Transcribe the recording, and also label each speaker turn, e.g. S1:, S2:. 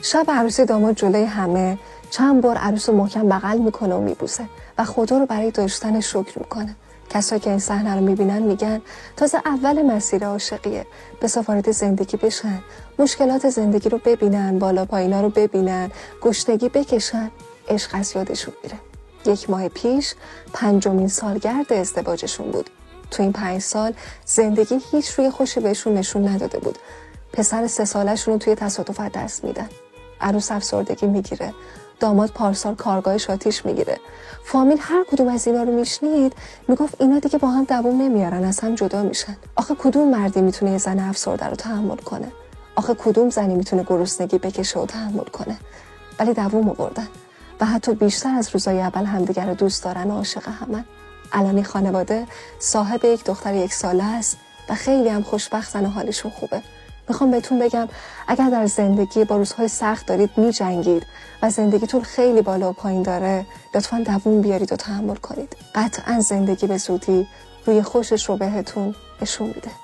S1: شب عروسی داماد جلوی همه چند بار عروس رو محکم بغل میکنه و میبوسه و خدا رو برای داشتن شکر میکنه. کسایی که این صحنه رو میبینن میگن تازه اول مسیر عاشقیه، بس وارد زندگی بشن، مشکلات زندگی رو ببینن، بالا پایینا رو ببینن، گشنگی بکشن، عشق از یادشون میره. 1 ماه پیش 5مین سالگرد ازدواجشون بود. تو این 5 سال زندگی هیچ روی خوشی بهشون نشون نداده بود. پسر 3 سالشون رو توی تصادف از دست میدن. عروس افسردگی میگیره. داماد پارسال کارگاهش آتیش میگیره. فامیل هر کدوم از اینا رو میشنید میگفت اینا دیگه با هم دووم نمیارن، از هم جدا میشن. آخه کدوم مردی میتونه یه زن افسرده رو تحمل کنه؟ آخه کدوم زنی میتونه گرسنگی بکشه و تحمل کنه؟ ولی دووم آوردن و حتی بیشتر از روزای اول همدیگر رو دوست دارن و عاشق همن. الان این خانواده صاحب 1 دختر 1 ساله است و خیلی هم خوشبختن و حالشون خوبه. میخوام بهتون بگم اگر در زندگی با روزهای سخت دارید میجنگید و زندگیتون خیلی بالا و پایین داره، لطفاً دووم بیارید و تحمل کنید. قطعاً زندگی به زودی روی خوشش رو بهتون نشون میده.